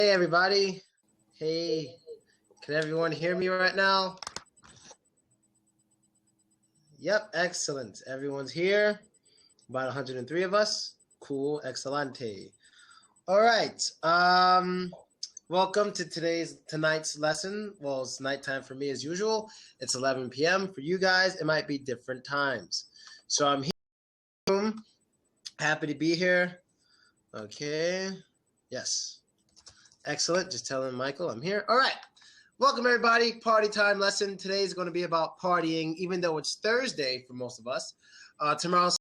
Hey everybody. Hey, can everyone hear me right now? Yep, excellent. Everyone's here. About 103 of us. Cool, excelente. All right. Welcome to tonight's lesson. Well, it's nighttime for me as usual. It's 11 p.m. For you guys, it might be different times. So I'm here. Happy to be here. Okay. Yes. Excellent. Just telling Michael I'm here. All right. Welcome, everybody. Party time lesson. Today is going to be about partying, even though it's Thursday for most of us. Tomorrow's.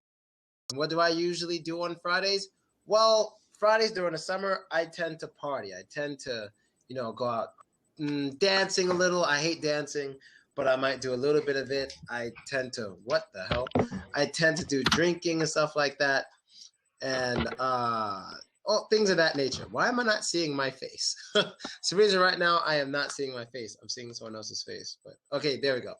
What do I usually do on Fridays? Well, Fridays during the summer, I tend to party. I tend to, go out dancing a little. I hate dancing, but I might do a little bit of it. I tend to, what the hell? I tend to do drinking and stuff like that. And things of that nature. Why am I not seeing my face? So reason right now I am not seeing my face. I'm seeing someone else's face. But okay, there we go.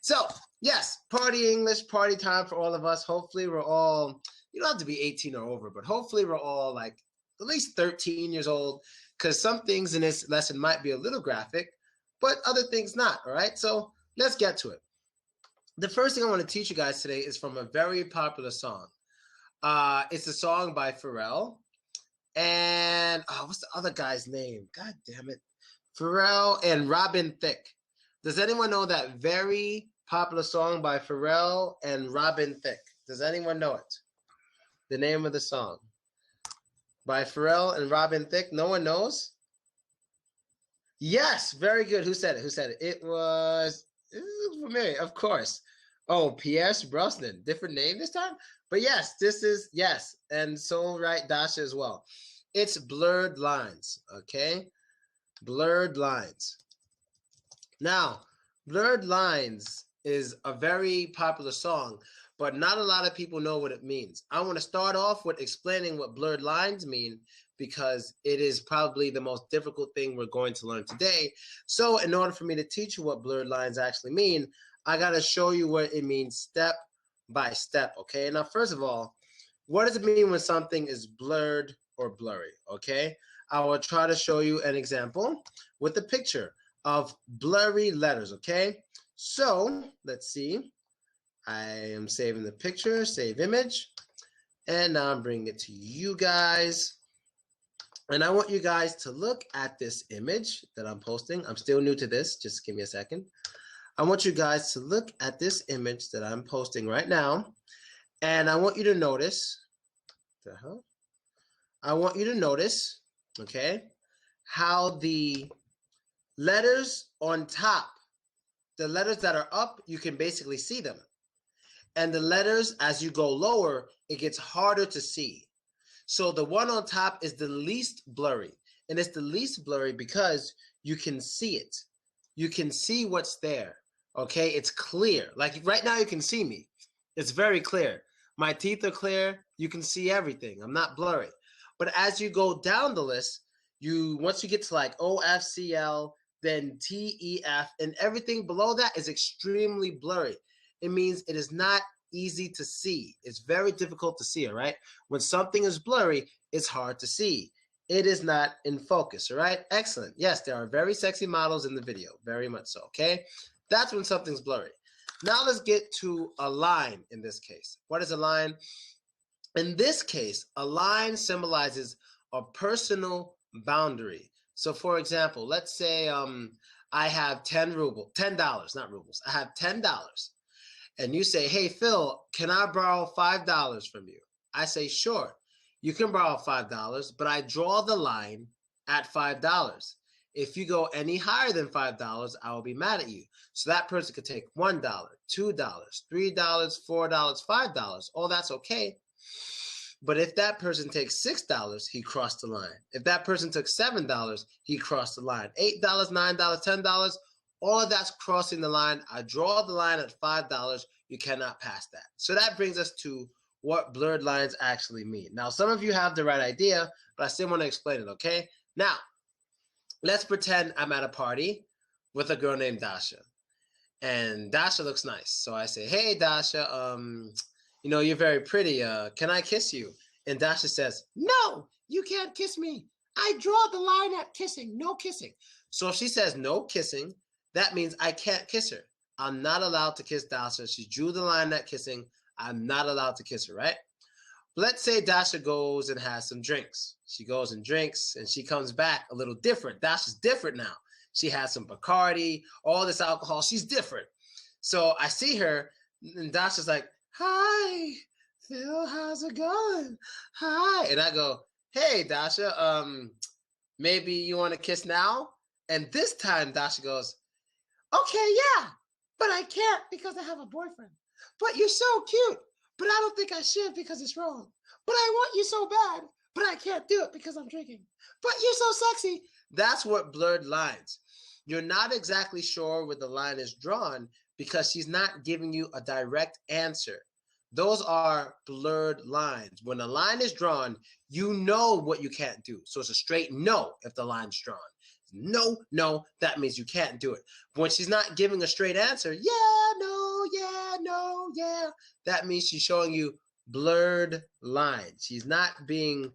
So yes, party English, party time for all of us. Hopefully we're all, you don't have to be 18 or over, but hopefully we're all like at least 13 years old, because some things in this lesson might be a little graphic, but other things not. All right, so let's get to it. The first thing I want to teach you guys today is from a very popular song. It's a song by Pharrell. And what's the other guy's name? God damn it. Pharrell and Robin Thicke. Does anyone know that very popular song by Pharrell and Robin Thicke? Does anyone know it? The name of the song. By Pharrell and Robin Thicke. No one knows? Yes, very good. Who said it? Who said it? It was familiar, of course. Oh, Pierce Brosnan. Different name this time? But yes, this is, yes. And so right, Dasha as well. It's Blurred Lines, okay? Blurred Lines. Now, Blurred Lines is a very popular song, but not a lot of people know what it means. I want to start off with explaining what blurred lines mean, because it is probably the most difficult thing we're going to learn today. So in order for me to teach you what blurred lines actually mean, I got to show you what it means step by step, okay? Now, first of all, what does it mean when something is blurred or blurry, okay? I will try to show you an example with a picture of blurry letters, okay? So, let's see. I am saving the picture, save image, and now I'm bringing it to you guys. And I want you guys to look at this image that I'm posting. I'm still new to this, just give me a second. I want you guys to look at this image that I'm posting right now, and I want you to notice, I want you to notice, okay, how the letters on top, the letters that are up, you can basically see them. And the letters, as you go lower, it gets harder to see. So the one on top is the least blurry, and it's the least blurry because you can see it. You can see what's there. Okay, it's clear. Like right now you can see me. It's very clear. My teeth are clear. You can see everything. I'm not blurry. But as you go down the list, once you get to like O, F, C, L, then T, E, F, and everything below that is extremely blurry. It means it is not easy to see. It's very difficult to see, all right? When something is blurry, it's hard to see. It is not in focus, all right? Excellent. Yes, there are very sexy models in the video. Very much so, okay? That's when something's blurry. Now let's get to a line in this case. What is a line? In this case, a line symbolizes a personal boundary. So for example, let's say I have $10, not rubles. I have $10. And you say, hey, Phil, can I borrow $5 from you? I say, sure, you can borrow $5, but I draw the line at $5. If you go any higher than $5, I will be mad at you. So that person could take $1, $2, $3, $4, $5. All that's okay. But if that person takes $6, he crossed the line. If that person took $7, he crossed the line. $8, $9, $10, all of that's crossing the line. I draw the line at $5. You cannot pass that. So that brings us to what blurred lines actually mean. Now, some of you have the right idea, but I still want to explain it, okay? Now, let's pretend I'm at a party with a girl named Dasha. And Dasha looks nice. So I say, hey, Dasha, you're very pretty. Can I kiss you? And Dasha says, no, you can't kiss me. I draw the line at kissing, no kissing. So if she says no kissing, that means I can't kiss her. I'm not allowed to kiss Dasha. She drew the line at kissing. I'm not allowed to kiss her, right? Let's say Dasha goes and has some drinks. She goes and drinks, and she comes back a little different. Dasha's different now. She has some Bacardi, all this alcohol. She's different. So I see her, and Dasha's like, hi, Phil, how's it going? Hi. And I go, hey, Dasha, maybe you want to kiss now? And this time Dasha goes, okay, yeah, but I can't because I have a boyfriend. But you're so cute, but I don't think I should because it's wrong. But I want you so bad, but I can't do it because I'm drinking. But you're so sexy. That's what blurred lines. You're not exactly sure where the line is drawn because she's not giving you a direct answer. Those are blurred lines. When a line is drawn, you know what you can't do. So it's a straight no if the line's drawn. No, no, that means you can't do it. But when she's not giving a straight answer, yeah, no, yeah, that means she's showing you blurred lines. She's not being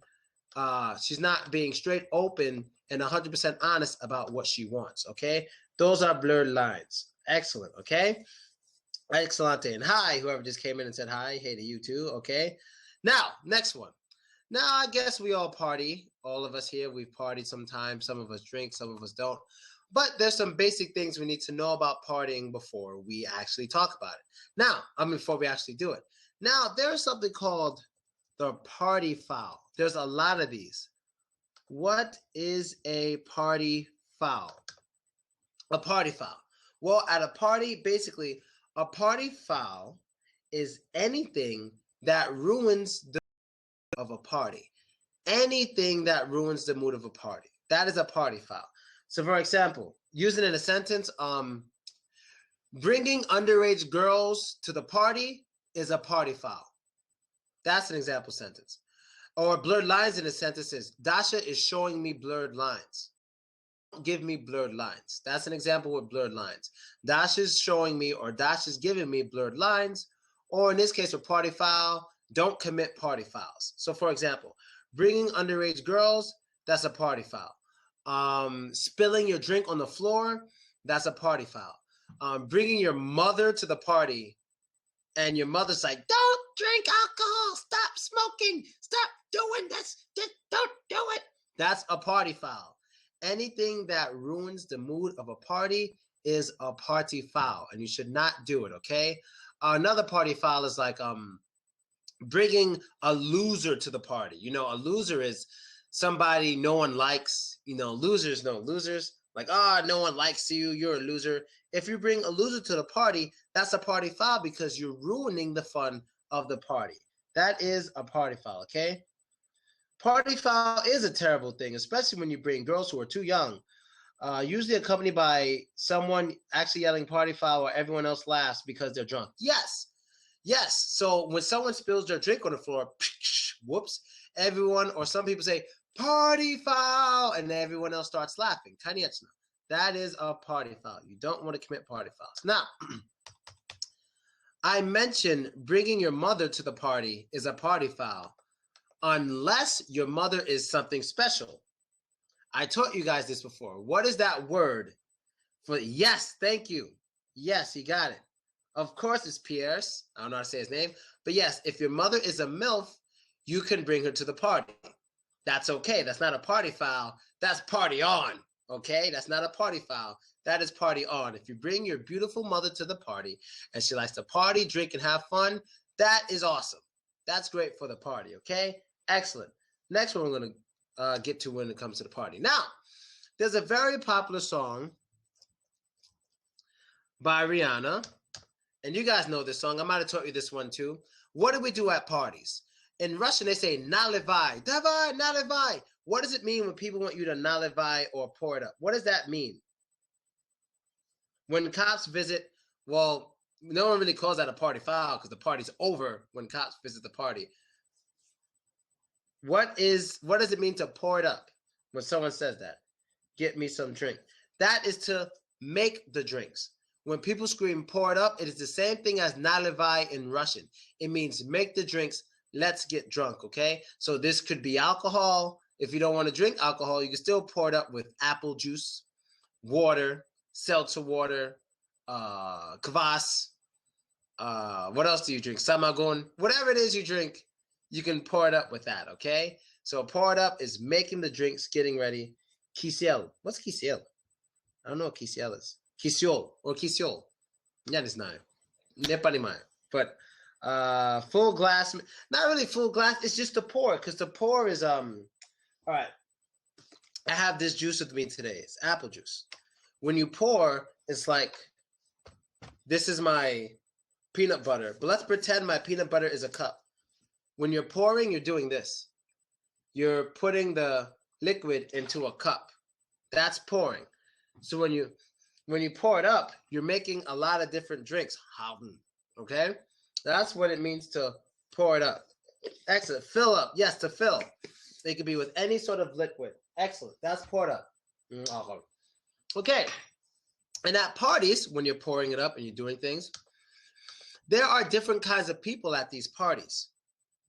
straight open and 100% honest about what she wants, okay? Those are blurred lines. Excellent, okay? Excellente. And hi, whoever just came in and said hi. Hey to you too, okay? Now, next one. Now, I guess we all party. All of us here, we've partied sometimes. Some of us drink, some of us don't. But there's some basic things we need to know about partying before we actually talk about it. Now, before we actually do it. Now, there's something called the party foul. There's a lot of these. What is a party foul? A party foul. Well, at a party, basically, a party foul is anything that ruins the mood of a party. Anything that ruins the mood of a party. That is a party foul. So, for example, using it in a sentence, bringing underage girls to the party is a party foul. That's an example sentence. Or blurred lines in a sentence is, Dasha is showing me blurred lines. Give me blurred lines. That's an example with blurred lines. Dasha's showing me or Dasha's giving me blurred lines. Or in this case, with party foul, don't commit party fouls. So, for example, bringing underage girls, that's a party foul. Spilling your drink on the floor, that's a party foul. Bringing your mother to the party and your mother's like, don't drink alcohol, stop smoking, stop doing this, just don't do it. That's a party foul. Anything that ruins the mood of a party is a party foul, and you should not do it, okay? Another party foul is like bringing a loser to the party. You know, a loser is somebody no one likes. You know, losers know losers. Like, no one likes you, you're a loser. If you bring a loser to the party, that's a party foul because you're ruining the fun of the party. That is a party foul, okay? Party foul is a terrible thing, especially when you bring girls who are too young, usually accompanied by someone actually yelling party foul or everyone else laughs because they're drunk. Yes. So when someone spills their drink on the floor, whoops, everyone or some people say, party foul, and everyone else starts laughing. Konieczna. That is a party foul. You don't want to commit party fouls. Now, I mentioned bringing your mother to the party is a party foul unless your mother is something special. I taught you guys this before. What is that word for yes? Thank you. Yes, you got it. Of course, it's Pierre's. I don't know how to say his name. But yes, if your mother is a MILF, you can bring her to the party. That's okay. That's not a party foul. That's party on. Okay? That's not a party foul. That is party on. If you bring your beautiful mother to the party and she likes to party, drink, and have fun, that is awesome. That's great for the party. Okay? Excellent. Next one we're going to get to when it comes to the party. Now, there's a very popular song by Rihanna. And you guys know this song. I might have taught you this one too. What do we do at parties? In Russian, they say naливай, давай, naливай. What does it mean when people want you to naливай or pour it up? What does that mean? When cops visit, well, no one really calls that a party foul because the party's over when cops visit the party. What does it mean to pour it up when someone says that? Get me some drink. That is to make the drinks. When people scream pour it up, it is the same thing as naливай in Russian. It means make the drinks, let's get drunk, okay? So this could be alcohol, If you don't want to drink alcohol, you can still pour it up with apple juice, water, seltzer water, kvass. What else do you drink? Samagon. Whatever it is you drink, you can pour it up with that, okay? So pour it up is making the drinks, getting ready. Kisiel. What's kisiel? I don't know what kisiel is. Kisiol or kisiol. Yeah, it's not. But full glass, not really full glass, it's just the pour, because the pour is all right. I have this juice with me today. It's apple juice. When you pour, it's like, this is my peanut butter, but let's pretend my peanut butter is a cup. When you're pouring, you're doing this. You're putting the liquid into a cup. That's pouring. So when you pour it up, you're making a lot of different drinks. Okay? That's what it means to pour it up. Excellent. Fill up. Yes, to fill. It could be with any sort of liquid. Excellent. That's poured up. Okay. And at parties, when you're pouring it up and you're doing things, there are different kinds of people at these parties.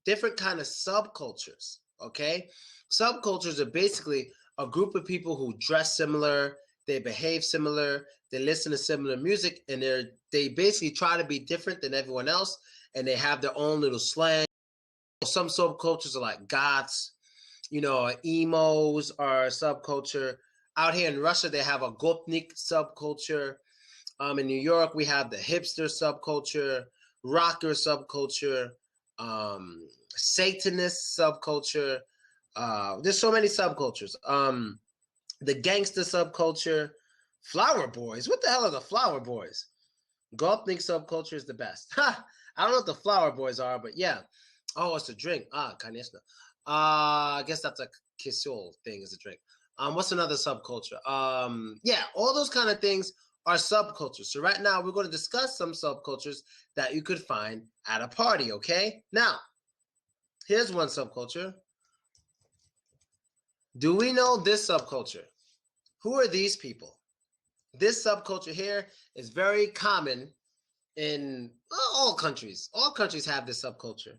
Different kind of subcultures. Okay? Subcultures are basically a group of people who dress similar, they behave similar, they listen to similar music, and they basically try to be different than everyone else, and they have their own little slang. Some subcultures are like goths, emos are a subculture. Out here in Russia, they have a gopnik subculture. In New York, we have the hipster subculture, rocker subculture, Satanist subculture. There's so many subcultures. The gangster subculture, flower boys. What the hell are the flower boys? Gopnik subculture is the best. I don't know what the flower boys are, but yeah. Oh, it's a drink. Конечно. I guess that's a kisol thing, is a drink. What's another subculture? Yeah, all those kind of things are subcultures. So right now we're going to discuss some subcultures that you could find at a party, okay? Now, here's one subculture. Do we know this subculture? Who are these people? This subculture here is very common in all countries. All countries have this subculture.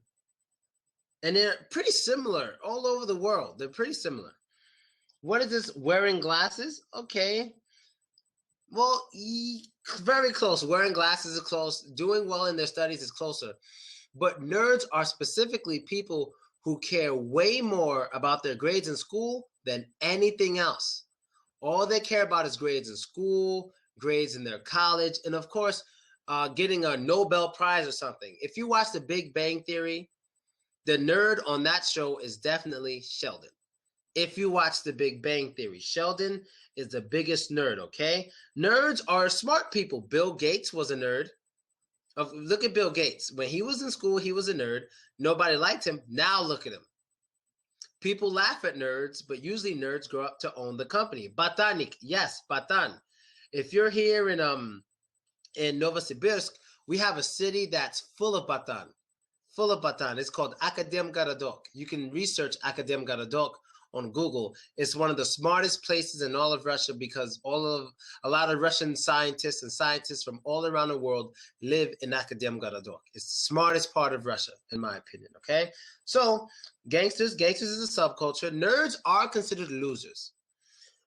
And they're pretty similar all over the world. They're pretty similar. What is this? Wearing glasses? Okay. Well, very close. Wearing glasses is close. Doing well in their studies is closer. But nerds are specifically people who care way more about their grades in school than anything else. All they care about is grades in school, grades in their college, and of course, getting a Nobel Prize or something. If you watch The Big Bang Theory, the nerd on that show is definitely Sheldon. If you watch The Big Bang Theory, Sheldon is the biggest nerd, okay? Nerds are smart people. Bill Gates was a nerd. Look at Bill Gates. When he was in school, he was a nerd. Nobody liked him. Now look at him. People laugh at nerds, but usually nerds grow up to own the company. Batanik, yes, Batan. If you're here in Novosibirsk, we have a city that's full of Batan. Full of Batan. It's called Akademgaradok. You can research Akademgaradok on Google. It's one of the smartest places in all of Russia because a lot of Russian scientists and scientists from all around the world live in Akademgaradok. It's the smartest part of Russia, in my opinion, okay? So, gangsters is a subculture. Nerds are considered losers.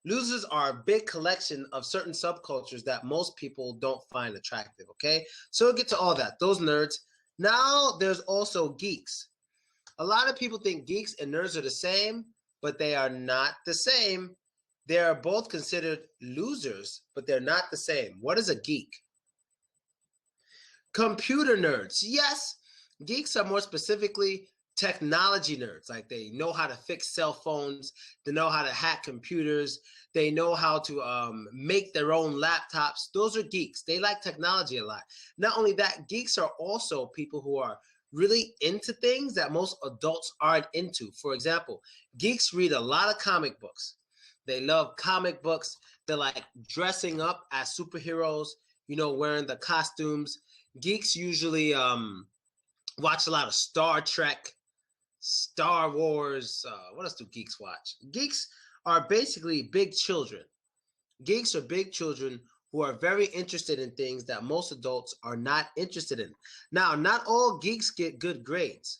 Losers are a big collection of certain subcultures that most people don't find attractive, okay? So we'll get to all that. Those nerds. Now, there's also geeks. A lot of people think geeks and nerds are the same, but they are not the same. They are both considered losers, but they're not the same. What is a geek? Computer nerds. Yes, geeks are more specifically technology nerds. Like they know how to fix cell phones. They know how to hack computers. They know how to make their own laptops. Those are geeks. They like technology a lot. Not only that, geeks are also people who are really into things that most adults aren't into. For example, geeks read a lot of comic books. They love comic books. They're like dressing up as superheroes, wearing the costumes. Geeks usually watch a lot of Star Trek, Star Wars. What else do geeks watch? Geeks are basically big children. Geeks are big children who are very interested in things that most adults are not interested in. Now, not all geeks get good grades.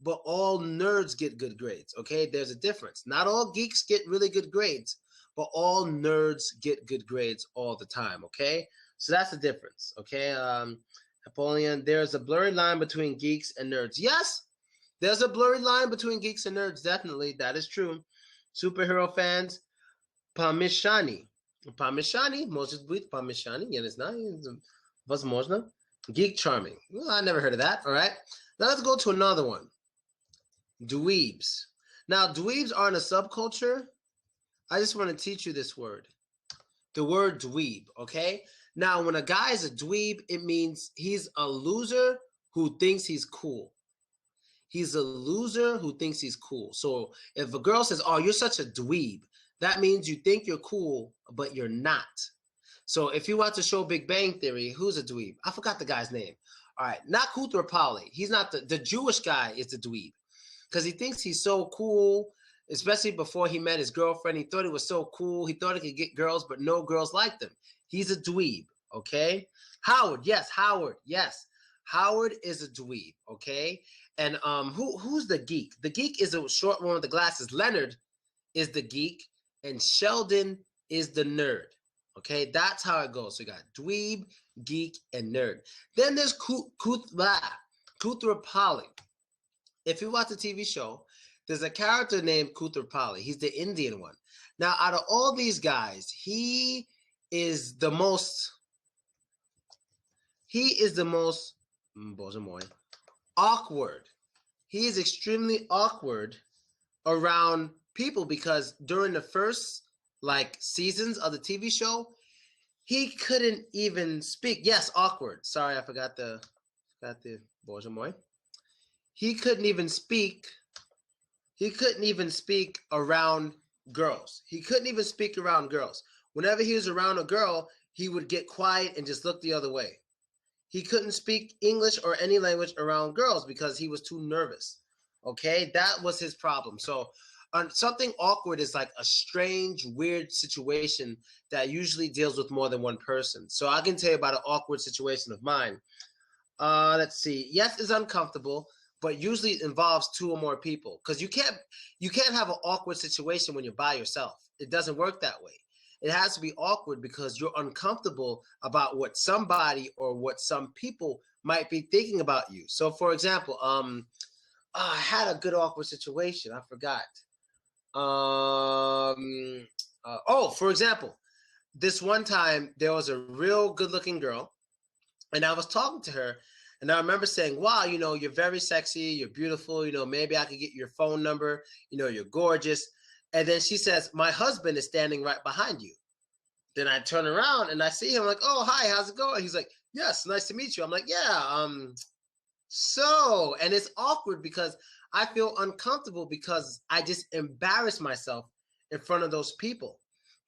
but all nerds get good grades. Okay, there's a difference. Not all geeks get really good grades, but all nerds get good grades all the time. Okay, so that's the difference. Okay, Napoleon, there's a blurry line between geeks and nerds. Yes, there's a blurry line between geeks and nerds. Definitely, that is true. Superhero fans, Помешani. Помешani, может быть, помешani, я не знаю, возможно. Geek charming. Well, I never heard of that. All right. Now let's go to another one. Dweebs. Now, dweebs aren't a subculture. I just want to teach you this word. The word dweeb, okay? Now, when a guy is a dweeb, it means he's a loser who thinks he's cool. He's a loser who thinks he's cool. So if a girl says, oh, you're such a dweeb, that means you think you're cool, but you're not. So if you want to show Big Bang Theory, who's a dweeb? I forgot the guy's name. All right, not Kuthra Pali. He's not the Jewish guy is the dweeb because he thinks he's so cool, especially before he met his girlfriend. He thought he was so cool. He thought he could get girls, but no girls liked him. He's a dweeb, okay? Howard, yes, Howard, yes. Howard is a dweeb, okay? And who's the geek? The geek is a short one with the glasses. Leonard is the geek, and Sheldon is the nerd. Okay, that's how it goes. So you got dweeb, geek, and nerd. Then there's Kuthra Pali. If you watch the TV show, there's a character named Kuthra Pali. He's the Indian one. Now, out of all these guys, he is the most awkward. He is extremely awkward around people because during the first seasons of the TV show, he couldn't even speak. Yes, awkward. Sorry, I forgot the bonjour. He couldn't even speak. He couldn't even speak around girls. He couldn't even speak around girls. Whenever he was around a girl, he would get quiet and just look the other way. He couldn't speak English or any language around girls because he was too nervous. Okay, that was his problem. So something awkward is like a strange, weird situation that usually deals with more than one person. So I can tell you about an awkward situation of mine. Let's see. Yes, it's uncomfortable, but usually it involves two or more people because you can't have an awkward situation when you're by yourself. It doesn't work that way. It has to be awkward because you're uncomfortable about what somebody or what some people might be thinking about you. So, for example, I had a good awkward situation. I forgot. For example, this one time there was a real good-looking girl, and I was talking to her, and I remember saying, wow, you're very sexy, you're beautiful, maybe I could get your phone number, you're gorgeous. And then she says, my husband is standing right behind you. Then I turn around and I see him like, oh, hi, how's it going? He's like, yes, nice to meet you. I'm like, yeah, and it's awkward because I feel uncomfortable because I just embarrass myself in front of those people.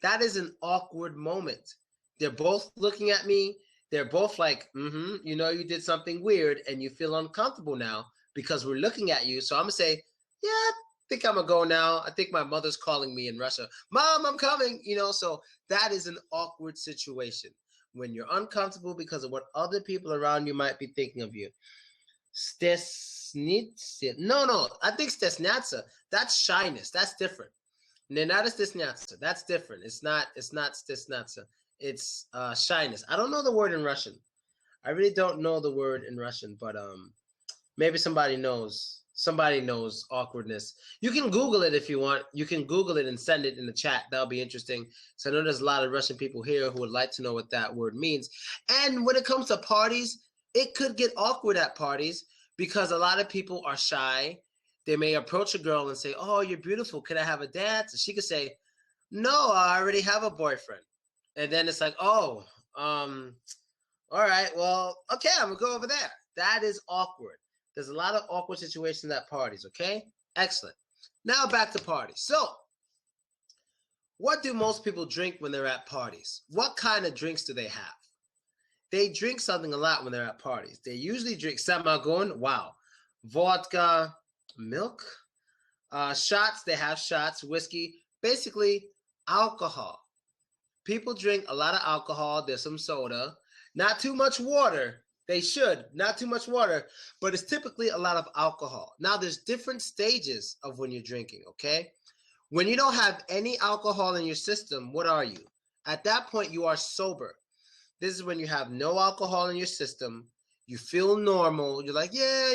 That is an awkward moment. They're both looking at me. They're both like, you did something weird and you feel uncomfortable now because we're looking at you. So I'm going to say, yeah, I think I'm going to go now. I think my mother's calling me in Russia. Mom, I'm coming. So that is an awkward situation when you're uncomfortable because of what other people around you might be thinking of you. No, I think stesnatsa. That's shyness. That's different. Nenada stesnatsa. That's different. It's not stesnatsa. It's shyness. I don't know the word in Russian. I really don't know the word in Russian, but maybe somebody knows. Somebody knows awkwardness. You can Google it if you want. You can Google it and send it in the chat. That'll be interesting. So I know there's a lot of Russian people here who would like to know what that word means. And when it comes to parties, it could get awkward at parties because a lot of people are shy. They may approach a girl and say, oh, you're beautiful. Can I have a dance? And she could say, no, I already have a boyfriend. And then it's like, oh, all right, well, okay, I'm going to go over there. That is awkward. There's a lot of awkward situations at parties, okay? Excellent. Now back to parties. So, what do most people drink when they're at parties? What kind of drinks do they have? They drink something a lot when they're at parties. They usually drink samagon, wow, vodka, milk, shots, they have shots, whiskey, basically alcohol. People drink a lot of alcohol. There's some soda. Not too much water, They should. Not too much water, but it's typically a lot of alcohol. Now, there's different stages of when you're drinking, okay? When you don't have any alcohol in your system, what are you? At that point, you are sober. This is when you have no alcohol in your system. You feel normal. You're like, yeah,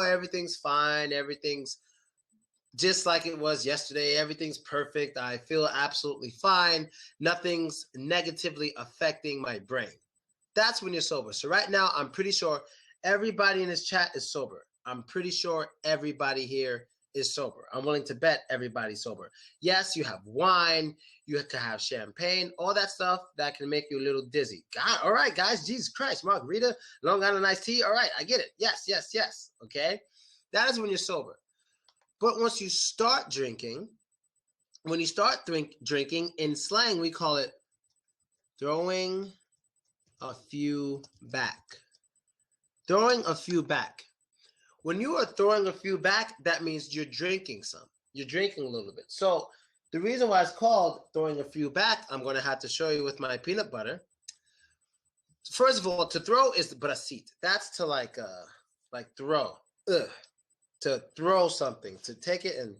everything's fine. Everything's just like it was yesterday. Everything's perfect. I feel absolutely fine. Nothing's negatively affecting my brain. That's when you're sober. So right now, I'm pretty sure everybody in this chat is sober. I'm pretty sure everybody here is sober. I'm willing to bet everybody's sober. Yes, you have wine. You can have champagne. All that stuff that can make you a little dizzy. God, all right, guys. Jesus Christ. Margarita, Long Island iced tea. All right, I get it. Yes, yes, yes. Okay? That is when you're sober. But once you start drinking, when you start drinking, in slang, we call it throwing a few back. Throwing a few back. When you are throwing a few back, that means you're drinking some. You're drinking a little bit. So the reason why it's called throwing a few back, I'm going to have to show you with my peanut butter. First of all, to throw is brasit. That's to like throw. To throw something, to take it and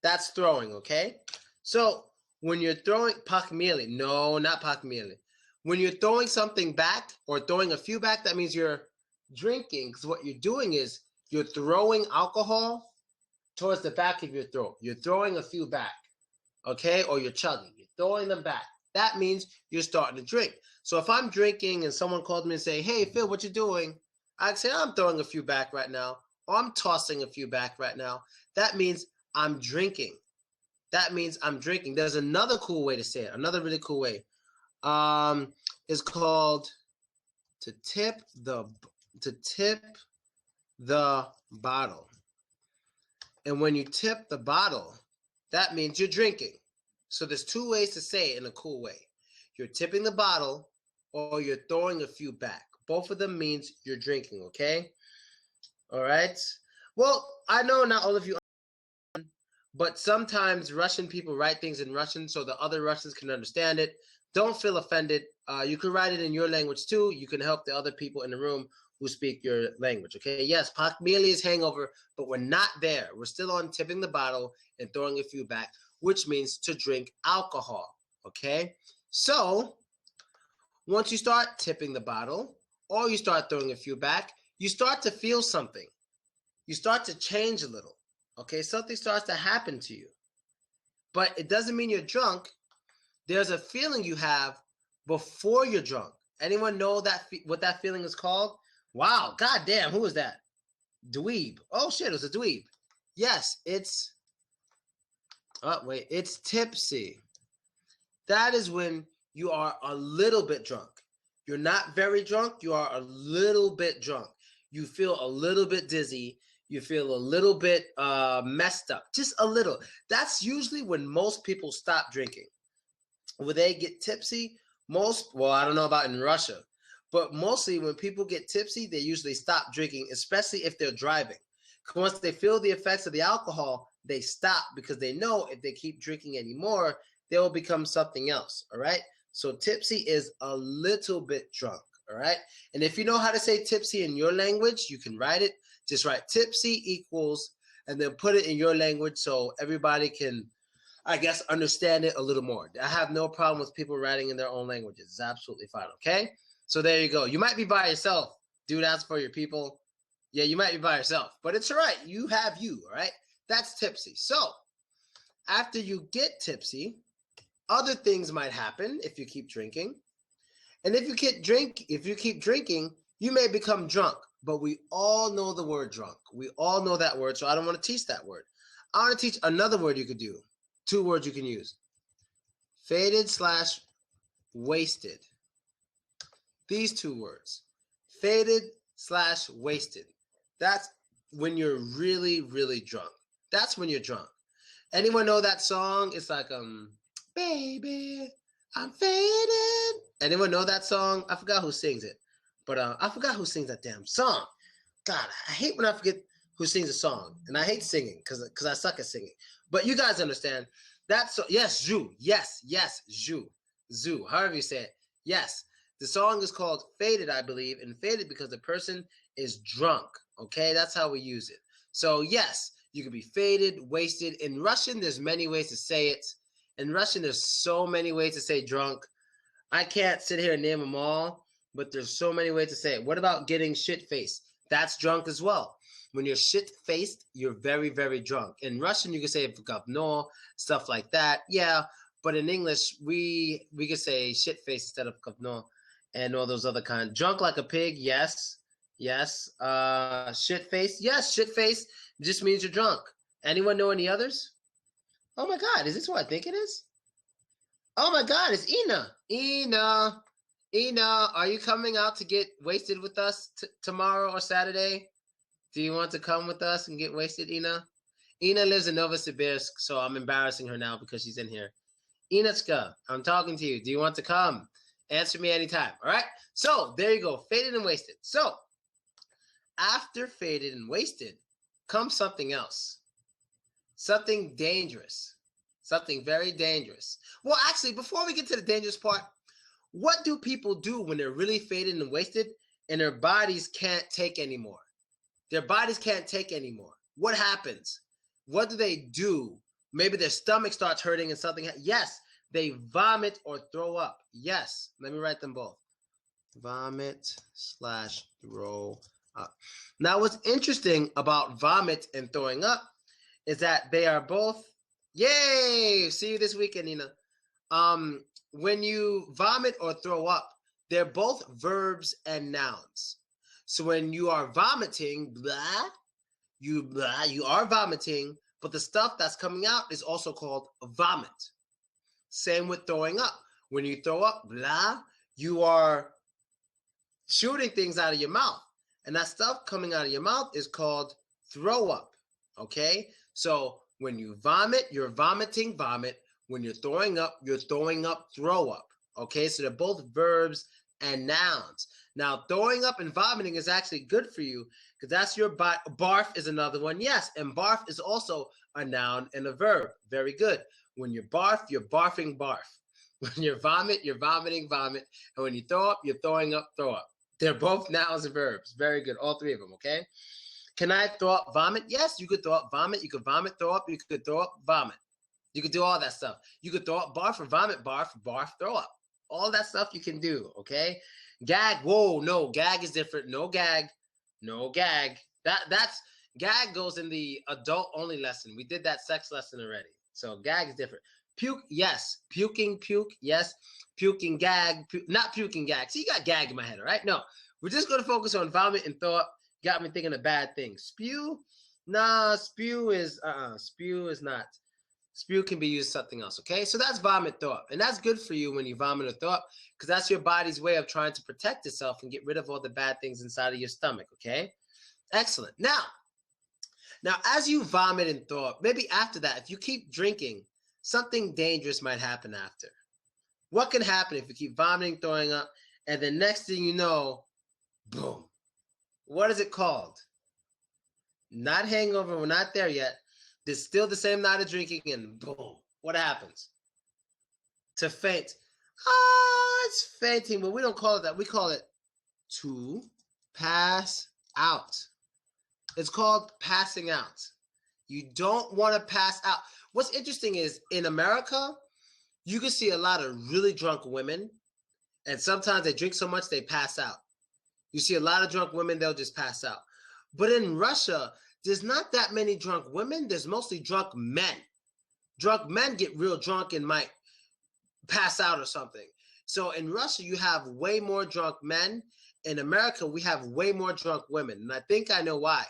that's throwing, okay? So when you're throwing pakmili, no, not pakmili. When you're throwing something back or throwing a few back, that means you're drinking, because what you're doing is you're throwing alcohol towards the back of your throat. You're throwing a few back, okay? Or you're chugging. You're throwing them back. That means you're starting to drink. So if I'm drinking and someone called me and say, hey, Phil, what you doing? I'd say, I'm throwing a few back right now, or I'm tossing a few back right now. That means I'm drinking. That means I'm drinking. There's another cool way to say it, another really cool way. Is called to tip the bottle. And when you tip the bottle, that means you're drinking. So there's two ways to say it in a cool way. You're tipping the bottle or you're throwing a few back. Both of them means you're drinking, okay? All right. Well, I know not all of you, but sometimes Russian people write things in Russian so the other Russians can understand it. Don't feel offended. You can write it in your language too. You can help the other people in the room who speak your language, okay? Yes, pakmili is hangover, but we're not there. We're still on tipping the bottle and throwing a few back, which means to drink alcohol, okay? So once you start tipping the bottle or you start throwing a few back, you start to feel something. You start to change a little, okay? Something starts to happen to you, but it doesn't mean you're drunk. There's a feeling you have before you're drunk. Anyone know what that feeling is called? Wow, goddamn, who is that? Dweeb. Oh shit, it was a dweeb. Yes, it's tipsy. That is when you are a little bit drunk. You're not very drunk, you are a little bit drunk. You feel a little bit dizzy. You feel a little bit messed up, just a little. That's usually when most people stop drinking. When they get tipsy, I don't know about in Russia, but mostly when people get tipsy, they usually stop drinking, especially if they're driving. Once they feel the effects of the alcohol, they stop because they know if they keep drinking anymore, they will become something else, all right? So tipsy is a little bit drunk, all right? And if you know how to say tipsy in your language, you can write it. Just write tipsy equals, and then put it in your language so everybody can, I guess, understand it a little more. I have no problem with people writing in their own languages. It's absolutely fine, okay? So there you go. You might be by yourself. Do that for your people. Yeah, you might be by yourself, but it's all right. You have you, all right? That's tipsy. So after you get tipsy, other things might happen if you keep drinking. And if you keep drinking, you may become drunk. But we all know the word drunk. We all know that word, so I don't want to teach that word. I want to teach another word you could do. Two words you can use. Faded/wasted. These two words. Faded/wasted. That's when you're really, really drunk. That's when you're drunk. Anyone know that song? It's like, baby, I'm faded. Anyone know that song? I forgot who sings it. But I forgot who sings that damn song. God, I hate when I forget who sings a song. And I hate singing because I suck at singing. But you guys understand. That's yes, Zhu. Yes, Zhu. Zhu, however you say it. Yes, The song is called Faded, I believe, and faded because the person is drunk. Okay, that's how we use it. So yes, you could be faded, wasted. In Russian, there's many ways to say it. In Russian, there's so many ways to say drunk. I can't sit here and name them all, but there's so many ways to say it. What about getting shit-faced? That's drunk as well. When you're shit-faced, you're very, very drunk. In Russian, you can say "говно," stuff like that. Yeah, but in English, we could say shit-faced instead of "говно" and all those other kind. Drunk like a pig, yes. Yes. Shit-faced, yes, shit-faced just means you're drunk. Anyone know any others? Oh my God, is this what I think it is? Oh my God, it's Ina. Ina, are you coming out to get wasted with us tomorrow or Saturday? Do you want to come with us and get wasted, Ina? Ina lives in Novosibirsk, so I'm embarrassing her now because she's in here. Inachka, I'm talking to you. Do you want to come? Answer me anytime, all right? So there you go, faded and wasted. So after faded and wasted comes something else. Something dangerous. Something very dangerous. Well, actually, before we get to the dangerous part, what do people do when they're really faded and wasted and their bodies can't take anymore? Their bodies can't take anymore. What happens? What do they do? Maybe their stomach starts hurting and something. Yes, they vomit or throw up. Yes, let me write them both. Vomit/throw up. Now, what's interesting about vomit and throwing up is that they are both. Yay! See you this weekend, Nina. When you vomit or throw up, they're both verbs and nouns. So when you are vomiting, you are vomiting, but the stuff that's coming out is also called vomit. Same with throwing up. When you throw up, you are shooting things out of your mouth. And that stuff coming out of your mouth is called throw up. Okay? So when you vomit, you're vomiting vomit. When you're throwing up throw up. Okay, so they're both verbs and nouns. Now, throwing up and vomiting is actually good for you because that's your barf is another one. Yes, and barf is also a noun and a verb. Very good. When you barf, you're barfing barf. When you vomit, you're vomiting vomit. And when you throw up, you're throwing up throw up. They're both nouns and verbs. Very good. All three of them, okay? Can I throw up vomit? Yes, you could throw up vomit. You could vomit, throw up. You could throw up vomit. You could do all that stuff. You could throw up barf or vomit, barf, throw up. All that stuff you can do, okay? Gag, whoa, no, gag is different. No gag. That's gag goes in the adult only lesson. We did that sex lesson already. So gag is different. Puke, yes. Puking, puke, yes. Puking, gag, not puking, gag. See, you got gag in my head, all right? No, we're just going to focus on vomit and throw up. Got me thinking of bad things. Spew, nah, spew is not. Spew can be used something else, okay? So that's vomit, throw up. And that's good for you when you vomit or throw up because that's your body's way of trying to protect itself and get rid of all the bad things inside of your stomach, okay? Excellent. Now, as you vomit and throw up, maybe after that, if you keep drinking, something dangerous might happen after. What can happen if you keep vomiting, throwing up, and the next thing you know, boom. What is it called? Not hangover. We're not there yet. There's still the same night of drinking, and boom. What happens? To faint. It's fainting, but we don't call it that. We call it to pass out. It's called passing out. You don't want to pass out. What's interesting is in America, you can see a lot of really drunk women, and sometimes they drink so much they pass out. You see a lot of drunk women, they'll just pass out. But in Russia, there's not that many drunk women. There's mostly drunk men. Drunk men get real drunk and might pass out or something. So in Russia, you have way more drunk men. In America, we have way more drunk women. And I think I know why.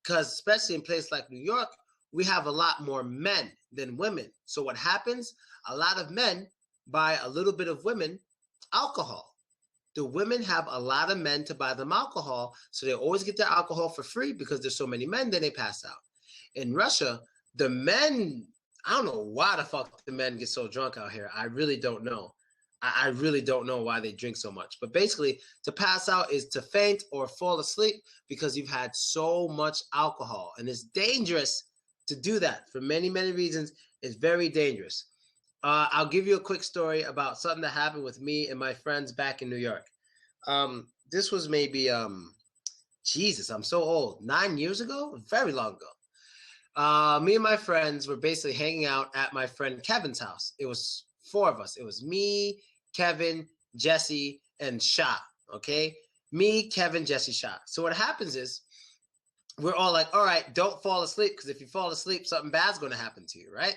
Because especially in places like New York, we have a lot more men than women. So what happens? A lot of men buy a little bit of women alcohol. The women have a lot of men to buy them alcohol, so they always get their alcohol for free because there's so many men, then they pass out. In Russia, the men, I don't know why the fuck the men get so drunk out here. I really don't know. I really don't know why they drink so much. But basically, to pass out is to faint or fall asleep because you've had so much alcohol. And it's dangerous to do that for many, many reasons. It's very dangerous. I'll give you a quick story about something that happened with me and my friends back in New York. This was maybe Jesus, I'm so old. 9 years ago, very long ago. Me and my friends were basically hanging out at my friend Kevin's house. It was 4 of us. It was me, Kevin, Jesse, and Sha. Okay, me, Kevin, Jesse, Sha. So what happens is we're all like, all right, don't fall asleep, because if you fall asleep, something bad's going to happen to you, right?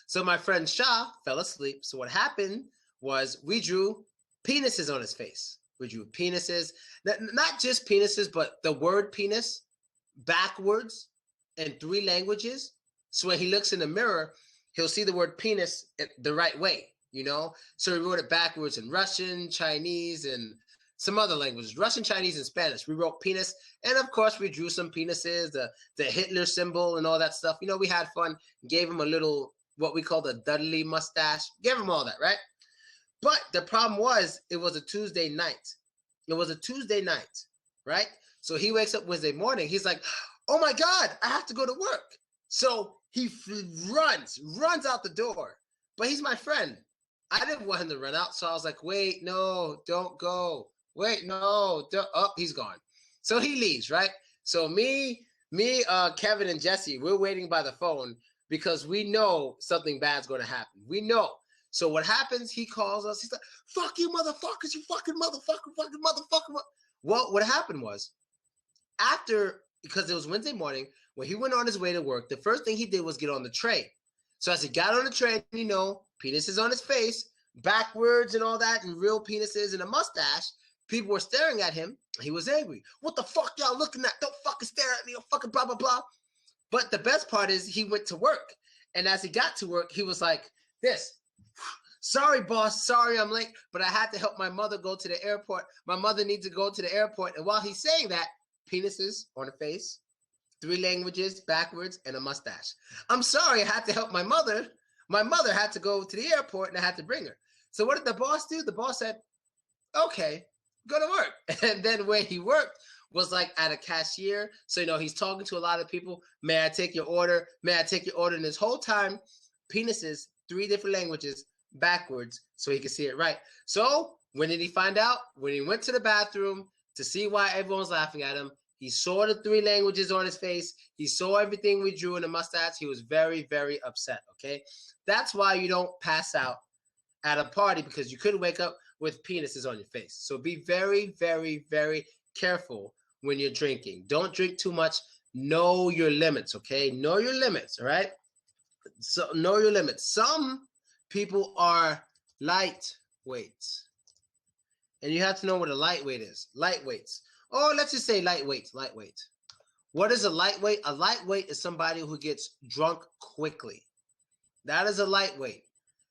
So my friend Shah fell asleep. So what happened was we drew penises on his face. We drew penises, not just penises, but the word penis backwards in 3 languages. So when he looks in the mirror, he'll see the word penis the right way, you know? So we wrote it backwards in Russian, Chinese, and some other languages, Russian, Chinese, and Spanish. We wrote penis. And of course, we drew some penises, the Hitler symbol and all that stuff. You know, we had fun, gave him a little, what we call the Dudley mustache, gave him all that, right? But the problem was, it was a Tuesday night. It was a Tuesday night, right? So he wakes up Wednesday morning. He's like, oh my God, I have to go to work. So he runs out the door. But he's my friend. I didn't want him to run out. So I was like, wait, no, don't go. Wait, no, he's gone. So he leaves, right? So me, Kevin, and Jesse, we're waiting by the phone because we know something bad's going to happen. We know. So what happens, he calls us. He's like, fuck you, motherfuckers, you fucking motherfucker. Well, what happened was, because it was Wednesday morning, when he went on his way to work, the first thing he did was get on the train. So as he got on the train, you know, penises on his face, backwards and all that, and real penises and a mustache, people were staring at him. He was angry. What the fuck y'all looking at? Don't fucking stare at me. Don't fucking blah, blah, blah. But the best part is he went to work. And as he got to work, he was like this. Sorry, boss. Sorry, I'm late. But I had to help my mother go to the airport. My mother needs to go to the airport. And while he's saying that, penises on the face, 3 languages, backwards, and a mustache. I'm sorry, I had to help my mother. My mother had to go to the airport and I had to bring her. So what did the boss do? The boss said, okay, go to work. And then where he worked was like at a cashier. So, you know, he's talking to a lot of people. May I take your order? May I take your order? And this whole time, penises, 3 different languages, backwards, so he could see it right. So when did he find out? When he went to the bathroom to see why everyone was laughing at him. He saw the 3 languages on his face. He saw everything we drew in the mustache. He was very, very upset, okay? That's why you don't pass out at a party, because you could wake up with penises on your face. So be very, very, very careful when you're drinking. Don't drink too much. Know your limits, okay? Know your limits, all right? So know your limits. Some people are lightweight. And you have to know what a lightweight is. Lightweights. Oh, let's just say lightweight. Lightweight. What is a lightweight? A lightweight is somebody who gets drunk quickly. That is a lightweight.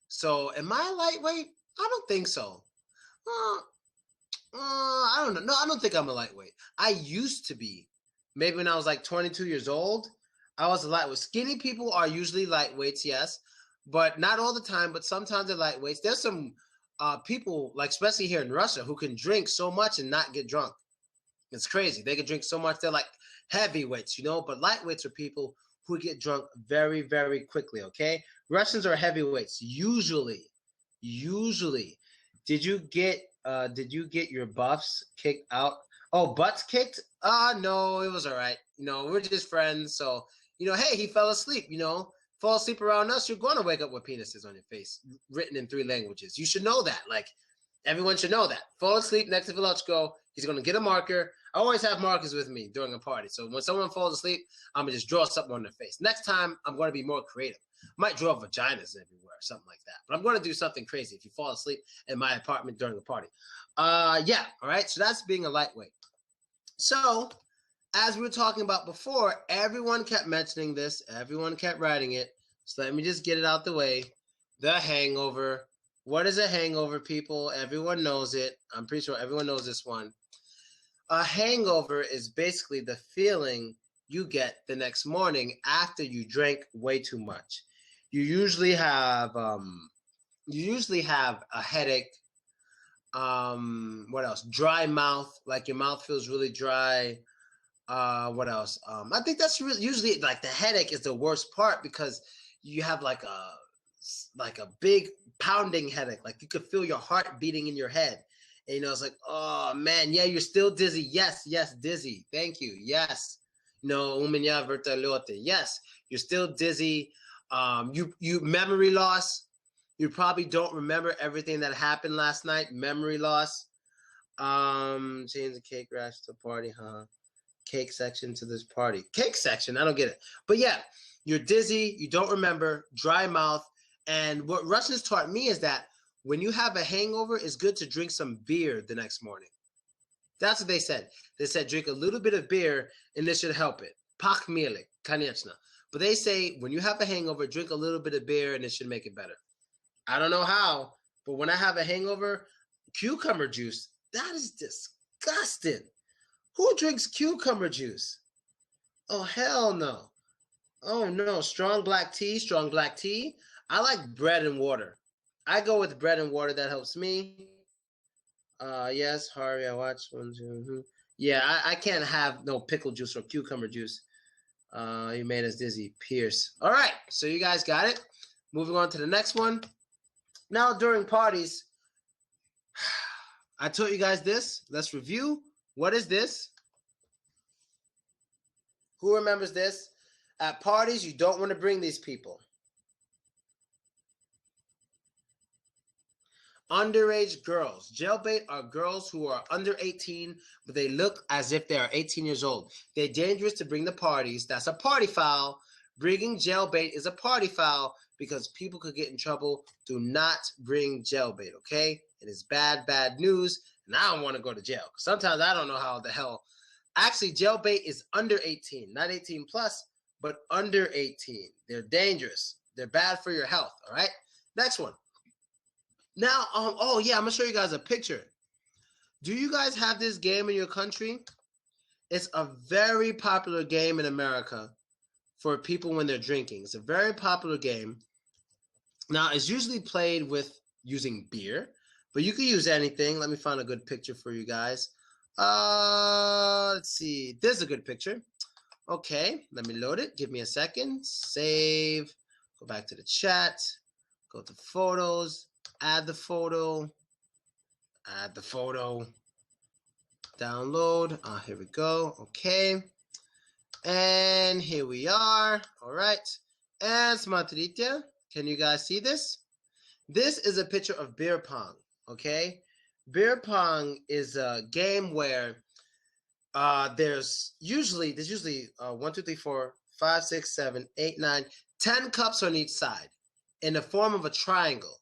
So am I a lightweight? I don't think so. I don't know. No, I don't think I'm a lightweight. I used to be. Maybe when I was like 22 years old, I was a lightweight. Skinny people are usually lightweights, yes. But not all the time, but sometimes they're lightweights. There's some people, like especially here in Russia, who can drink so much and not get drunk. It's crazy. They can drink so much. They're like heavyweights, you know, but lightweights are people who get drunk very, very quickly, okay? Russians are heavyweights, usually. Did you get your buffs kicked out? Oh, butts kicked? No, it was all right. You know, we're just friends. So, you know, hey, he fell asleep, you know. Fall asleep around us, you're going to wake up with penises on your face, written in 3 languages. You should know that. Like, everyone should know that. Fall asleep next to Velochko. He's going to get a marker. I always have markers with me during a party. So when someone falls asleep, I'm going to just draw something on their face. Next time, I'm going to be more creative. I might draw vaginas everywhere or something like that. But I'm going to do something crazy if you fall asleep in my apartment during a party. Yeah, all right? So that's being a lightweight. So as we were talking about before, everyone kept mentioning this. Everyone kept writing it. So let me just get it out the way. The hangover. What is a hangover, people? Everyone knows it. I'm pretty sure everyone knows this one. A hangover is basically the feeling you get the next morning after you drank way too much. You usually have a headache. What else? Dry mouth, like your mouth feels really dry. What else? I think that's usually like the headache is the worst part, because you have like a big pounding headache. Like you could feel your heart beating in your head. And, you know, it's like, oh, man, yeah, you're still dizzy. Yes, dizzy. Thank you. Yes. No, umenya vertalote. Yes, you're still dizzy. You memory loss. You probably don't remember everything that happened last night. Memory loss. Change the cake rash to party, huh? Cake section to this party. Cake section? I don't get it. But yeah, you're dizzy. You don't remember. Dry mouth. And what Russians taught me is that when you have a hangover, it's good to drink some beer the next morning. That's what they said. They said drink a little bit of beer and this should help it. Похмелье, конечно. But they say when you have a hangover, drink a little bit of beer and it should make it better. I don't know how, but when I have a hangover, cucumber juice, that is disgusting. Who drinks cucumber juice? Oh, hell no. Oh, no. Strong black tea. I like bread and water. I go with bread and water. That helps me. Yes, Harvey, I watched one. Yeah, I can't have no pickle juice or cucumber juice. You made us dizzy. Pierce. All right, so you guys got it. Moving on to the next one. Now, during parties, I taught you guys this. Let's review. What is this? Who remembers this? At parties, you don't want to bring these people. Underage girls. Jailbait are girls who are under 18, but they look as if they are 18 years old. They're dangerous to bring to parties. That's a party foul. Bringing jailbait is a party foul because people could get in trouble. Do not bring jailbait, okay? It is bad, bad news, and I don't want to go to jail. Sometimes I don't know how the hell. Actually, jailbait is under 18, not 18 plus, but under 18. They're dangerous. They're bad for your health, all right? Next one. Now, oh yeah, I'm gonna show you guys a picture. Do you guys have this game in your country? It's a very popular game in America for people when they're drinking. It's a very popular game. Now, it's usually played with using beer, but you can use anything. Let me find a good picture for you guys. Let's see. There's a good picture. Okay, let me load it. Give me a second. Save. Go back to the chat. Go to photos. Add the photo. Download. Here we go. Okay. And here we are. All right. And смотрите. Can you guys see this? This is a picture of beer pong. Okay. Beer pong is a game where there's usually 1, 2, 3, 4, 5, 6, 7, 8, 9, 10 cups on each side in the form of a triangle.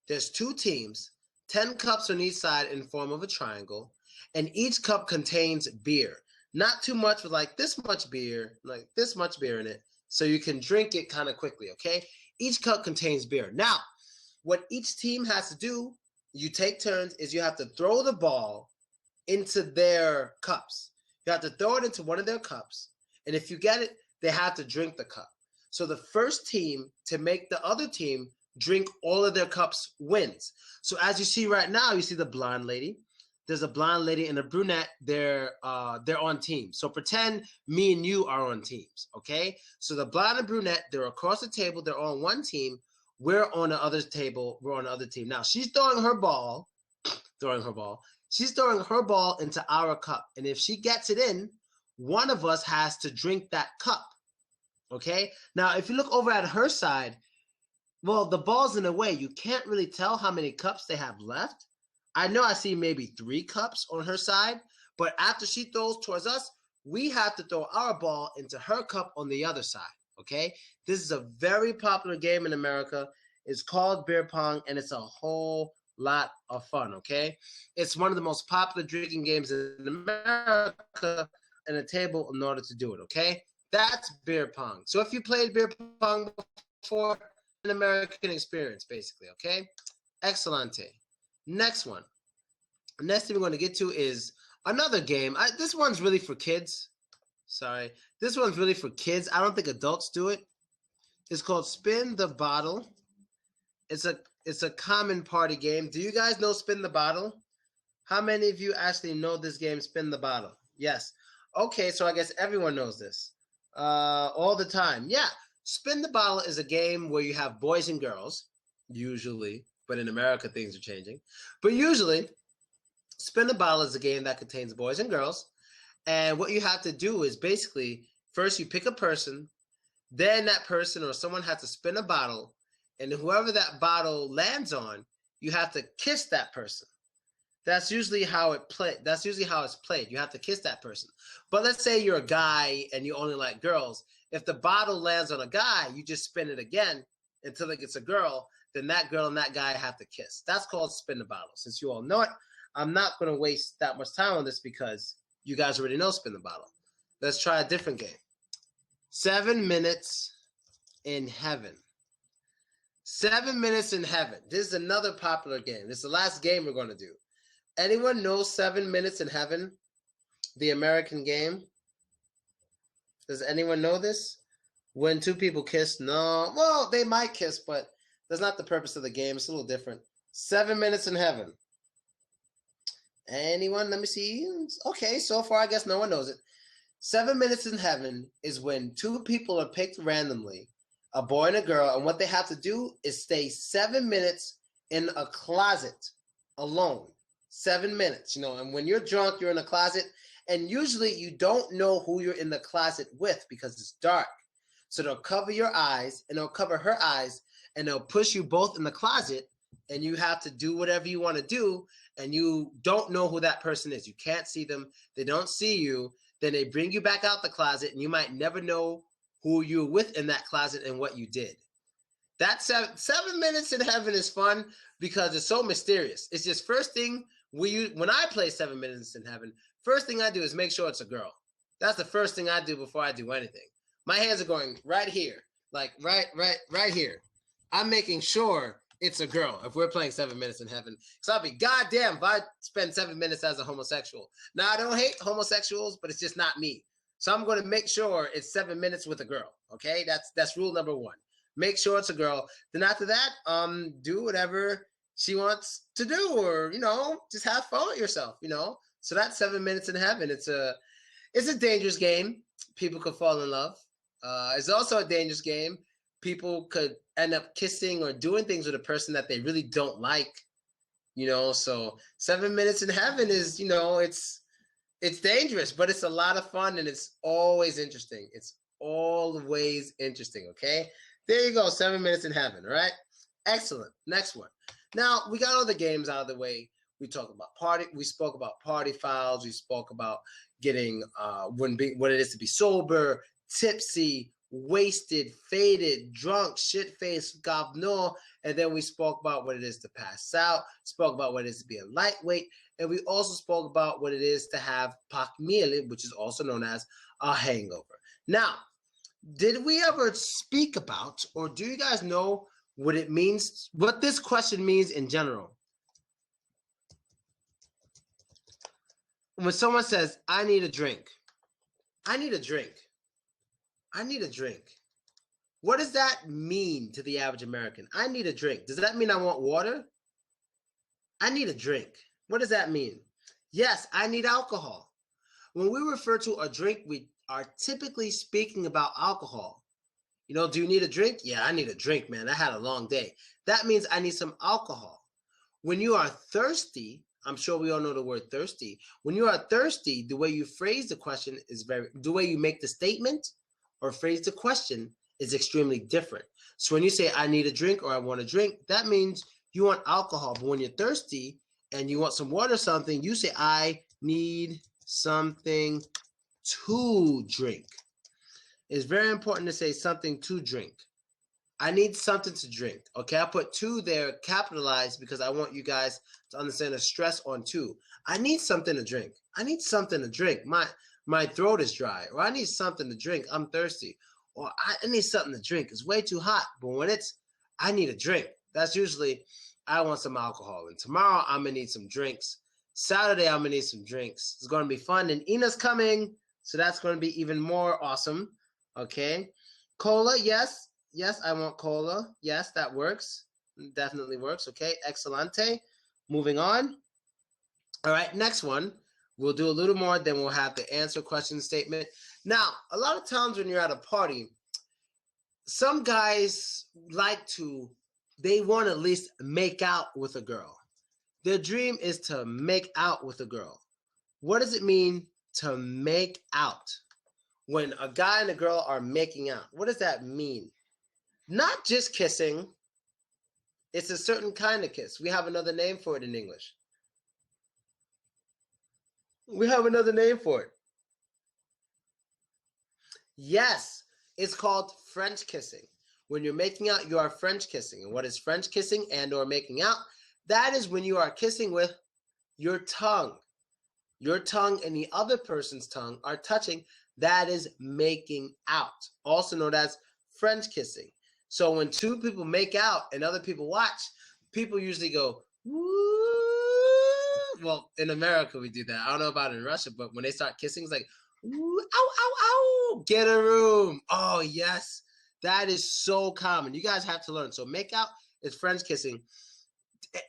There's 2 teams, 10 cups on each side in the form of a triangle, and each cup contains beer. Not too much, but like this much beer in it, so you can drink it kind of quickly, okay? Each cup contains beer. Now, what each team has to do, you take turns, is you have to throw the ball into their cups. You have to throw it into one of their cups, and if you get it, they have to drink the cup. So the first team to make the other team drink all of their cups wins. So as you see right now, you see the blonde lady. There's a blonde lady and a brunette. They're on teams. So pretend me and you are on teams, okay? So the blonde and brunette, they're across the table. They're on one team. We're on the other table. We're on the other team. Now she's throwing her ball. She's throwing her ball into our cup, and if she gets it in, one of us has to drink that cup, okay? Now if you look over at her side, well, the ball's in a way. You can't really tell how many cups they have left. I know I see maybe 3 cups on her side, but after she throws towards us, we have to throw our ball into her cup on the other side, okay? This is a very popular game in America. It's called beer pong, and it's a whole lot of fun, okay? It's one of the most popular drinking games in America, and a table in order to do it, okay? That's beer pong. So if you played beer pong before, an American experience, basically, okay? Excellente. Next one. Next thing we're going to get to is another game. This one's really for kids. Sorry. This one's really for kids. I don't think adults do it. It's called Spin the Bottle. It's a common party game. Do you guys know Spin the Bottle? How many of you actually know this game, Spin the Bottle? Yes. Okay, so I guess everyone knows this. All the time. Yeah. Spin the Bottle is a game where you have boys and girls, usually, but in America, things are changing. But usually, spin a bottle is a game that contains boys and girls. And what you have to do is basically, first you pick a person, then that person or someone has to spin a bottle, and whoever that bottle lands on, you have to kiss that person. That's usually how it play. That's usually how it's played. You have to kiss that person. But let's say you're a guy and you only like girls. If the bottle lands on a guy, you just spin it again until it gets a girl. Then that girl and that guy have to kiss. That's called spin the bottle. Since you all know it, I'm not going to waste that much time on this because you guys already know spin the bottle. Let's try a different game. 7 minutes in heaven. 7 minutes in heaven. This is another popular game. This is the last game we're going to do. Anyone know 7 minutes in heaven? The American game? Does anyone know this? When two people kiss? No. Well, they might kiss, but that's not the purpose of the game. It's a little different. 7 minutes in heaven. Anyone? Let me see. Okay, so far I guess no one knows it. 7 minutes in heaven is when two people are picked randomly, a boy and a girl, and what they have to do is stay 7 minutes in a closet alone. 7 minutes, and when you're drunk, you're in a closet, and usually you don't know who you're in the closet with because it's dark. So they'll cover your eyes, and they'll cover her eyes, and they'll push you both in the closet, and you have to do whatever you want to do, and you don't know who that person is. You can't see them. They don't see you. Then they bring you back out the closet, and you might never know who you were with in that closet and what you did. That 7 minutes in heaven is fun because it's so mysterious. It's just first thing when I play 7 minutes in heaven, first thing I do is make sure it's a girl. That's the first thing I do before I do anything. My hands are going right here, like right here. I'm making sure it's a girl if we're playing 7 minutes in heaven. So I'll be goddamn if I spend 7 minutes as a homosexual. Now, I don't hate homosexuals, but it's just not me. So I'm going to make sure it's 7 minutes with a girl. Okay, that's rule number one. Make sure it's a girl. Then after that, do whatever she wants to do, or just have fun with yourself. So that's 7 minutes in heaven. It's a dangerous game. People could fall in love. It's also a dangerous game. People could end up kissing or doing things with a person that they really don't like. So 7 minutes in heaven is it's dangerous, but it's a lot of fun and it's always interesting. It's always interesting. Okay, there you go. 7 minutes in heaven. All right, excellent. Next one. Now we got all the games out of the way. We spoke about party fouls. We spoke about getting what it is to be sober, tipsy, wasted, faded, drunk, shit-faced, governor, and then we spoke about what it is to pass out, spoke about what it is to be a lightweight, and we also spoke about what it is to have pachmiele, which is also known as a hangover. Now, did we ever speak about, or do you guys know what it means, what this question means in general? When someone says, I need a drink, I need a drink. I need a drink. What does that mean to the average American? I need a drink. Does that mean I want water? I need a drink. What does that mean? Yes, I need alcohol. When we refer to a drink, we are typically speaking about alcohol. Do you need a drink? Yeah, I need a drink, man. I had a long day. That means I need some alcohol. When you are thirsty, I'm sure we all know the word thirsty. When you are thirsty, the way you phrase the question is the way you make the statement or phrase the question is extremely different. So when you say, I need a drink or I want a drink, that means you want alcohol. But when you're thirsty and you want some water or something, you say, I need something to drink. It's very important to say something to drink. I need something to drink. Okay, I put to there capitalized because I want you guys to understand the stress on to. I need something to drink. I need something to drink. My throat is dry, or I need something to drink. I'm thirsty, or I need something to drink. It's way too hot. But when it's, I need a drink, that's usually, I want some alcohol. And tomorrow, I'm going to need some drinks. Saturday, I'm going to need some drinks. It's going to be fun. And Ina's coming, so that's going to be even more awesome. Okay. Cola, yes. Yes, I want cola. Yes, that works. Definitely works. Okay, excelente. Moving on. All right, next one. We'll do a little more, then we'll have the answer question statement. Now, a lot of times when you're at a party, some guys like to they want to at least make out with a girl. Their dream is to make out with a girl. What does it mean to make out? When a guy and a girl are making out, what does that mean? Not just kissing. It's a certain kind of kiss. We have another name for it in English. We have another name for it. Yes, it's called French kissing. When you're making out, you are French kissing. And what is French kissing and or making out? That is when you are kissing with your tongue. Your tongue and the other person's tongue are touching. That is making out, also known as French kissing. So when two people make out and other people watch, people usually go, woo. Well, in America, we do that. I don't know about in Russia, but when they start kissing, it's like, woo, ow, ow, ow, get a room. Oh, yes. That is so common. You guys have to learn. So make out is French kissing.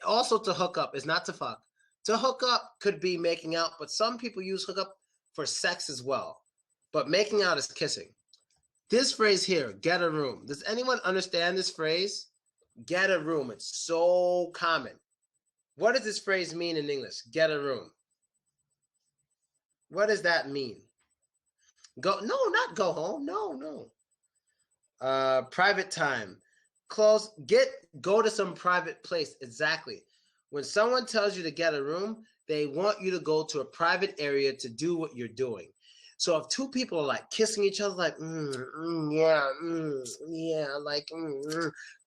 Also to hook up is not to fuck. To hook up could be making out, but some people use hook up for sex as well. But making out is kissing. This phrase here, get a room. Does anyone understand this phrase? Get a room. It's so common. What does this phrase mean in English? Get a room. What does that mean? Go? No, not go home. No. Private time. Close. Go to some private place. Exactly. When someone tells you to get a room, they want you to go to a private area to do what you're doing. So if two people are like kissing each other, like,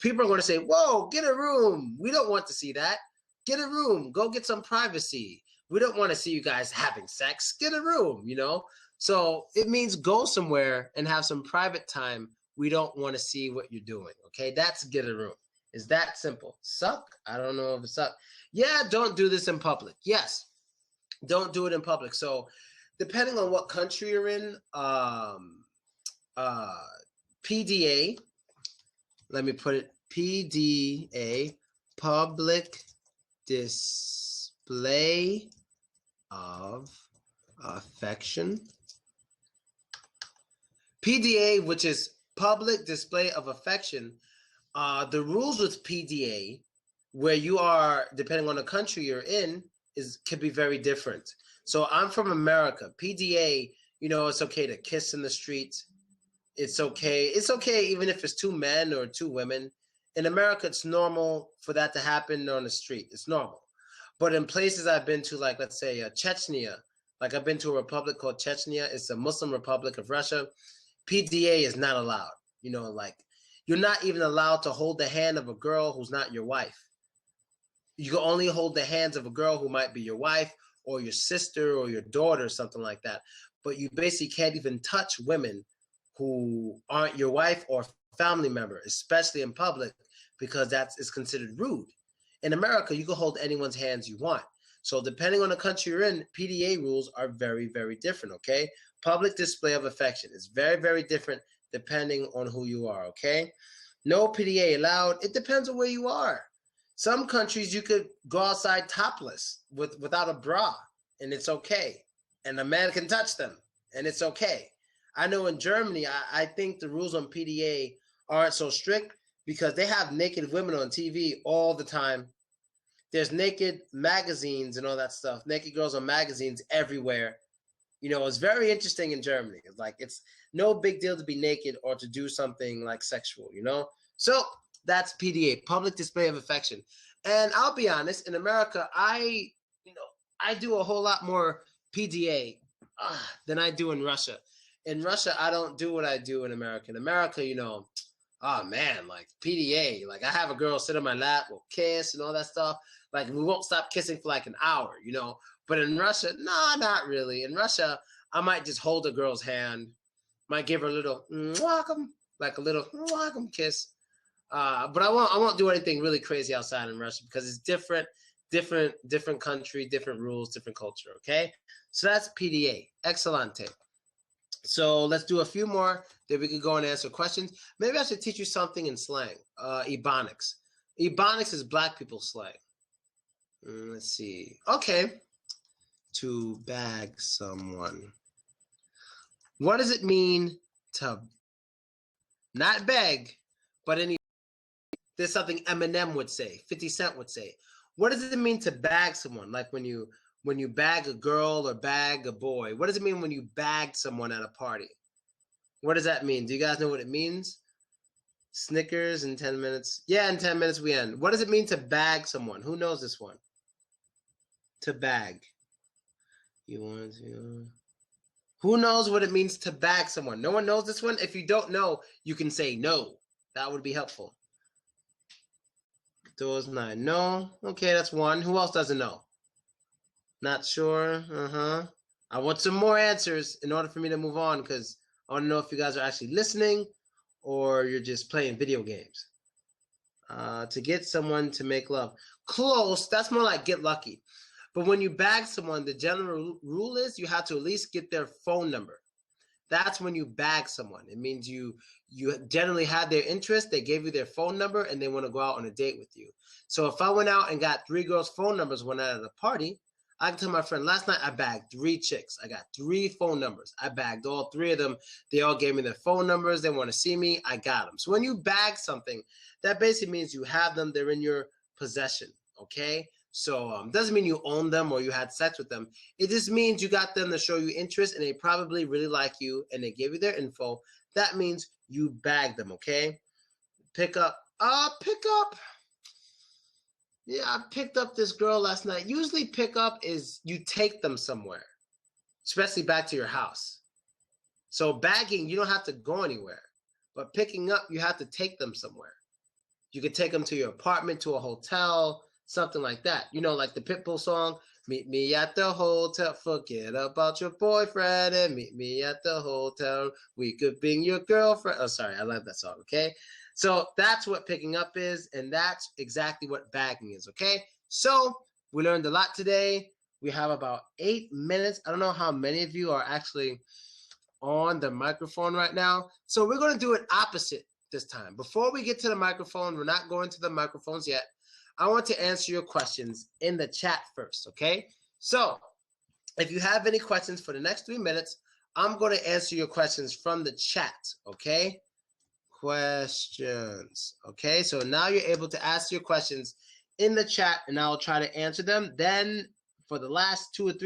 people are going to say, whoa, get a room. We don't want to see that. Get a room. Go get some privacy. We don't want to see you guys having sex. Get a room, you know? So it means go somewhere and have some private time. We don't want to see what you're doing, okay? That's get a room. Is that simple? Suck? I don't know if it suck. Yeah, don't do this in public. Yes, don't do it in public. So depending on what country you're in, PDA, let me put it, PDA, public display of affection. PDA, which is public display of affection, the rules with PDA, where you are, depending on the country you're in, could be very different. So I'm from America. PDA, you know, it's okay to kiss in the street. It's okay. It's okay even if it's two men or two women. In America, it's normal for that to happen on the street. It's normal. But in places I've been to, like, let's say Chechnya, like I've been to a republic called Chechnya. It's a Muslim republic of Russia. PDA is not allowed. You know, like, you're not even allowed to hold the hand of a girl who's not your wife. You can only hold the hands of a girl who might be your wife or your sister or your daughter, something like that. But you basically can't even touch women who aren't your wife or family member, especially in public, because it's considered rude. In America, you can hold anyone's hands you want. So depending on the country you're in, PDA rules are very, very different, okay? Public display of affection is very, very different depending on who you are, okay? No PDA allowed. It depends on where you are. Some countries you could go outside topless without a bra, and it's okay. And a man can touch them, and it's okay. I know in Germany, I think the rules on PDA aren't so strict because they have naked women on TV all the time. There's naked magazines and all that stuff. Naked girls on magazines everywhere. You know, it's very interesting in Germany. It's like, it's no big deal to be naked or to do something like sexual, you know? So that's PDA, public display of affection. And I'll be honest, in America, I do a whole lot more PDA than I do in Russia. In Russia, I don't do what I do in America. In America, you know, oh man, like PDA, like I have a girl sit on my lap, we'll kiss and all that stuff. Like we won't stop kissing for like an hour, you know. But in Russia, nah, not really. In Russia, I might just hold a girl's hand, might give her a little welcome, like a little welcome kiss. But I won't do anything really crazy outside in Russia because it's different country, different rules, different culture. Okay, so that's PDA. Excellente. So let's do a few more. Then we can go and answer questions. Maybe I should teach you something in slang. Ebonics. Ebonics is black people slang. Let's see. Okay. To bag someone. What does it mean to not beg, but There's something Eminem would say, 50 Cent would say. What does it mean to bag someone? Like when you bag a girl or bag a boy. What does it mean when you bagged someone at a party? What does that mean? Do you guys know what it means? Snickers in 10 minutes. Yeah, in 10 minutes we end. What does it mean to bag someone? Who knows this one? To bag. You want to... Who knows what it means to bag someone? No one knows this one? If you don't know, you can say no. That would be helpful. Doors 9. No. Okay, that's one. Who else doesn't know? Not sure. I want some more answers in order for me to move on, because I want to know if you guys are actually listening or you're just playing video games. To get someone to make love. Close. That's more like get lucky. But when you bag someone, the general rule is you have to at least get their phone number. That's when you bag someone. It means you generally had their interest. They gave you their phone number and they want to go out on a date with you. So if I went out and got 3 girls' phone numbers one night at a party, I can tell my friend, last night I bagged 3 chicks. I got 3 phone numbers. I bagged all 3 of them. They all gave me their phone numbers. They want to see me. I got them. So when you bag something, that basically means you have them. They're in your possession, okay? So doesn't mean you own them or you had sex with them. It just means you got them to show you interest and they probably really like you and they give you their info. That means you bag them, okay? Pick up. Pick up. Yeah, I picked up this girl last night. Usually pick up is you take them somewhere, especially back to your house. So bagging, you don't have to go anywhere. But picking up, you have to take them somewhere. You could take them to your apartment, to a hotel, something like that. You know, like the Pitbull song, meet me at the hotel, forget about your boyfriend and meet me at the hotel. We could bring your girlfriend. Oh, sorry, I love that song, okay? So that's what picking up is, and that's exactly what bagging is, okay? So we learned a lot today. We have about 8 minutes. I don't know how many of you are actually on the microphone right now. So we're going to do it opposite this time. Before we get to the microphone, we're not going to the microphones yet. I want to answer your questions in the chat first, okay? So if you have any questions for the next 3 minutes, I'm going to answer your questions from the chat, okay? Questions, okay? So now you're able to ask your questions in the chat, and I'll try to answer them. Then for the last 2 or 3